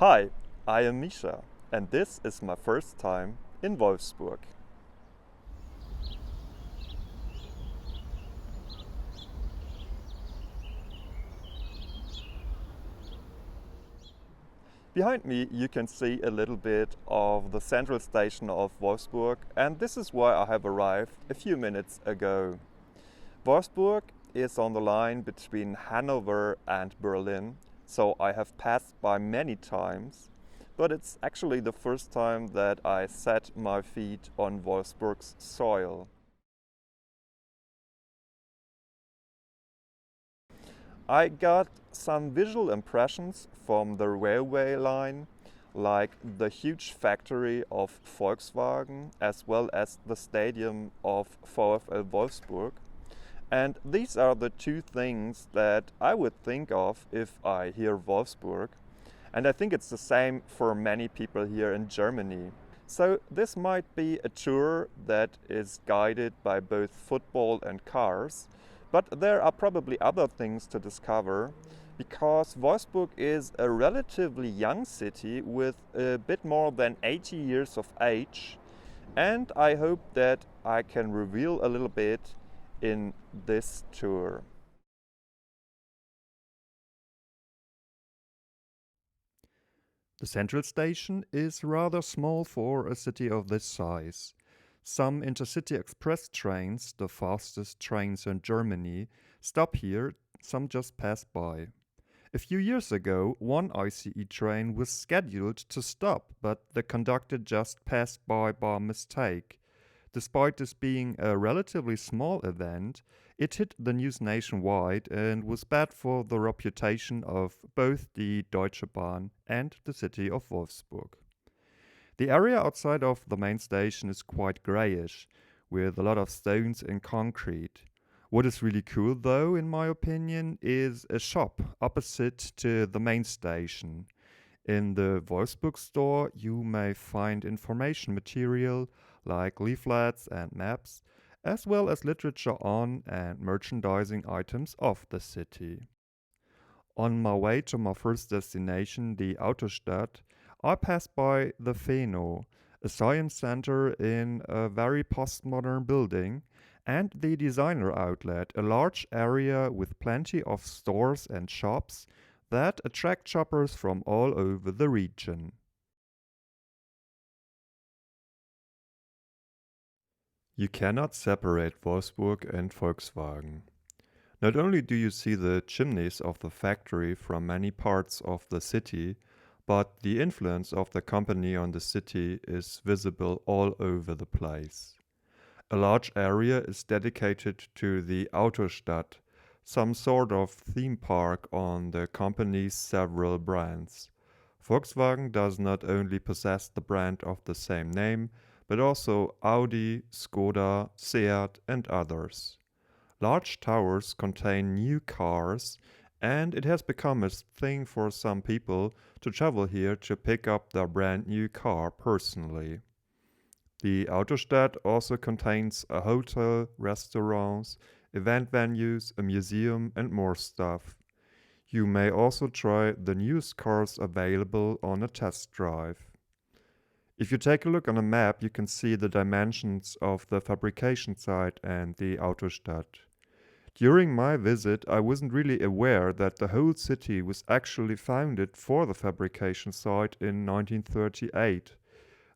Hi, I am Misha, and this is my first time in Wolfsburg. Behind me you can see a little bit of the central station of Wolfsburg, and this is where I have arrived a few minutes ago. Wolfsburg is on the line between Hanover and Berlin, so I have passed by many times, but it's actually the first time that I set my feet on Wolfsburg's soil. I got some visual impressions from the railway line, like the huge factory of Volkswagen as well as the stadium of VfL Wolfsburg. And these are the two things that I would think of if I hear Wolfsburg. And I think it's the same for many people here in Germany. So this might be a tour that is guided by both football and cars, but there are probably other things to discover because Wolfsburg is a relatively young city with a bit more than 80 years of age, and I hope that I can reveal a little bit in this tour. The central station is rather small for a city of this size. Some intercity express trains, the fastest trains in Germany, stop here, some just pass by. A few years ago, one ICE train was scheduled to stop, but the conductor just passed by mistake. Despite this being a relatively small event, it hit the news nationwide and was bad for the reputation of both the Deutsche Bahn and the city of Wolfsburg. The area outside of the main station is quite greyish, with a lot of stones and concrete. What is really cool, though, in my opinion, is a shop opposite to the main station. In the Wolfsburg store, you may find information material like leaflets and maps, as well as literature on and merchandising items of the city. On my way to my first destination, the Autostadt, I passed by the Pheno, a science center in a very postmodern building, and the designer outlet, a large area with plenty of stores and shops that attract shoppers from all over the region. You cannot separate Wolfsburg and Volkswagen. Not only do you see the chimneys of the factory from many parts of the city, but the influence of the company on the city is visible all over the place. A large area is dedicated to the Autostadt, some sort of theme park on the company's several brands. Volkswagen does not only possess the brand of the same name, but also Audi, Skoda, Seat, and others. Large towers contain new cars, and it has become a thing for some people to travel here to pick up their brand new car personally. The Autostadt also contains a hotel, restaurants, event venues, a museum, and more stuff. You may also try the newest cars available on a test drive. If you take a look on a map, you can see the dimensions of the fabrication site and the Autostadt. During my visit, I wasn't really aware that the whole city was actually founded for the fabrication site in 1938.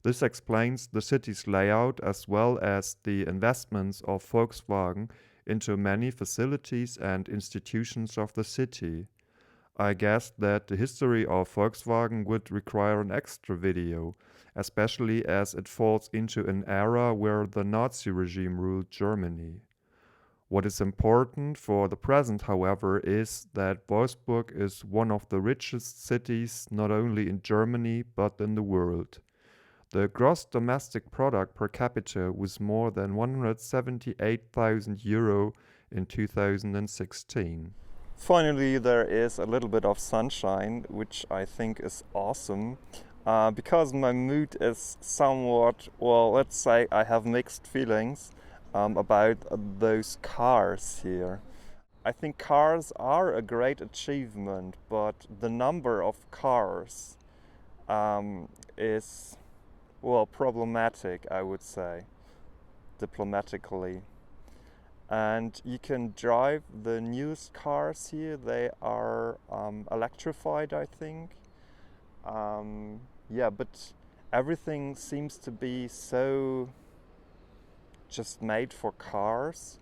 This explains the city's layout as well as the investments of Volkswagen into many facilities and institutions of the city. I guess that the history of Volkswagen would require an extra video, especially as it falls into an era where the Nazi regime ruled Germany. What is important for the present, however, is that Wolfsburg is one of the richest cities not only in Germany but in the world. The gross domestic product per capita was more than 178,000 euro in 2016. Finally, there is a little bit of sunshine, which I think is awesome. Because my mood is somewhat, well, let's say I have mixed feelings about those cars here. I think cars are a great achievement, but the number of cars is, well, problematic, I would say, diplomatically. And you can drive the newest cars here. They are electrified, I think. Yeah, but everything seems to be so just made for cars.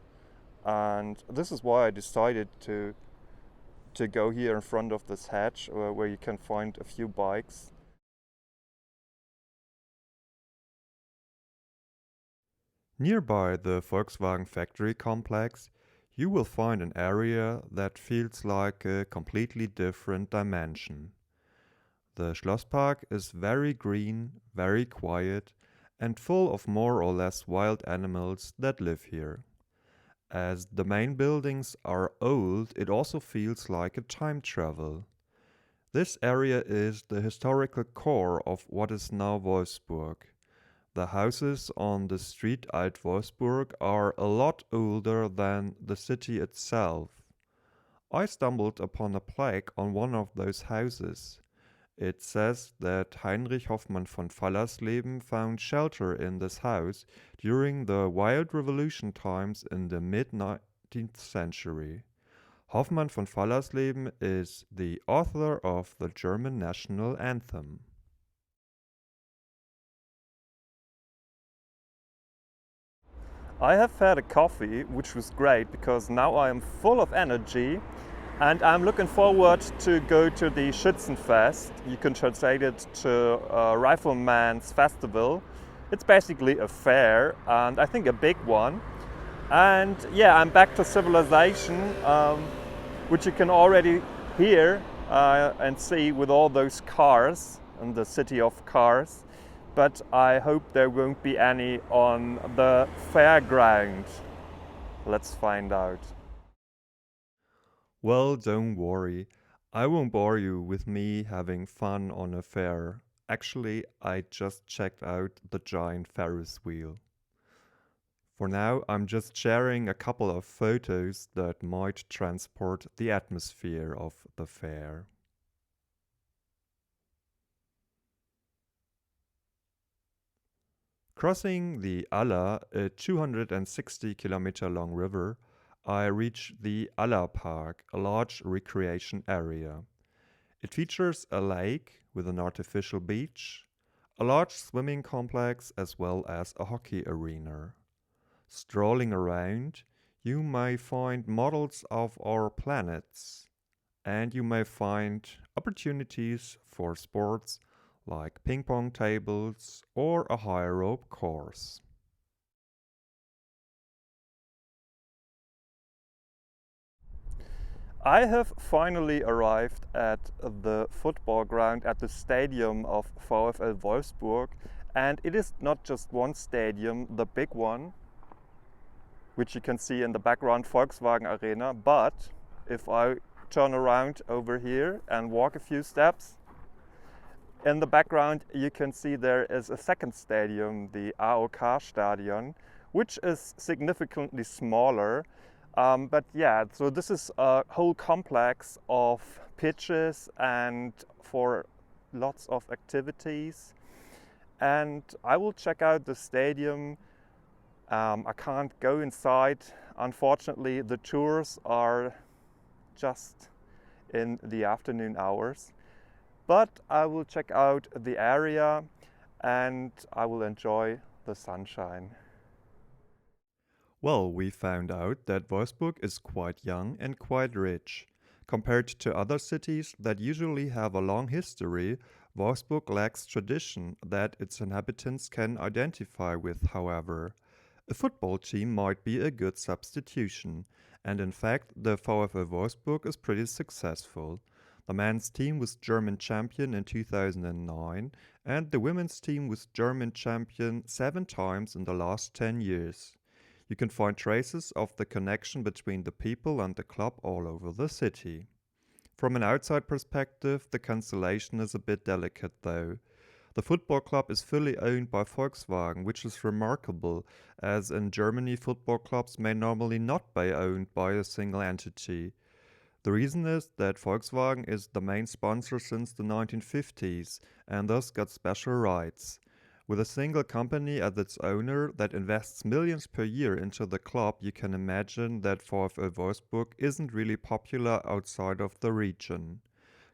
And this is why I decided to go here in front of this hedge where you can find a few bikes. Nearby the Volkswagen factory complex, you will find an area that feels like a completely different dimension. The Schlosspark is very green, very quiet, and full of more or less wild animals that live here. As the main buildings are old, it also feels like a time travel. This area is the historical core of what is now Wolfsburg. The houses on the street Alt Wolfsburg are a lot older than the city itself. I stumbled upon a plaque on one of those houses. It says that Heinrich Hoffmann von Fallersleben found shelter in this house during the Wild Revolution times in the mid-19th century. Hoffmann von Fallersleben is the author of the German national anthem. I have had a coffee, which was great because now I am full of energy and I'm looking forward to go to the Schützenfest. You can translate it to Rifleman's Festival. It's basically a fair and I think a big one. And yeah, I'm back to civilization, which you can already hear and see with all those cars in the city of cars. But I hope there won't be any on the fairground. Let's find out. Well, don't worry. I won't bore you with me having fun on a fair. Actually, I just checked out the giant Ferris wheel. For now, I'm just sharing a couple of photos that might transport the atmosphere of the fair. Crossing the Aller, a 260-kilometer long river, I reach the Allerpark, a large recreation area. It features a lake with an artificial beach, a large swimming complex, as well as a hockey arena. Strolling around, you may find models of our planets, and you may find opportunities for sports like ping pong tables or a high rope course. I have finally arrived at the football ground at the stadium of VfL Wolfsburg, and it is not just one stadium, the big one, which you can see in the background, Volkswagen Arena, but if I turn around over here and walk a few steps, in the background you can see there is a second stadium, the AOK Stadion, which is significantly smaller. But yeah, so this is a whole complex of pitches and for lots of activities. And I will check out the stadium. I can't go inside. Unfortunately, the tours are just in the afternoon hours. But I will check out the area and I will enjoy the sunshine. Well, we found out that Wolfsburg is quite young and quite rich. Compared to other cities that usually have a long history, Wolfsburg lacks tradition that its inhabitants can identify with, however. A football team might be a good substitution, and in fact, the VfL Wolfsburg is pretty successful. The men's team was German champion in 2009, and the women's team was German champion 7 times in the last 10 years. You can find traces of the connection between the people and the club all over the city. From an outside perspective, the cancellation is a bit delicate though. The football club is fully owned by Volkswagen, which is remarkable, as in Germany football clubs may normally not be owned by a single entity. The reason is that Volkswagen is the main sponsor since the 1950s and thus got special rights. With a single company as its owner that invests millions per year into the club, you can imagine that VfL Wolfsburg isn't really popular outside of the region.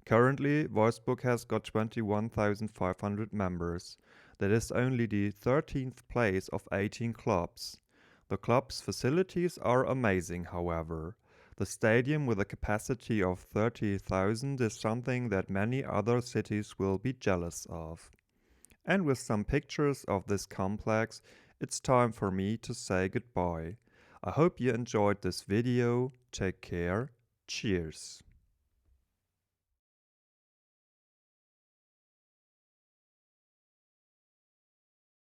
Currently, Wolfsburg has got 21,500 members. That is only the 13th place of 18 clubs. The club's facilities are amazing, however. The stadium with a capacity of 30,000 is something that many other cities will be jealous of. And with some pictures of this complex, it's time for me to say goodbye. I hope you enjoyed this video. Take care. Cheers.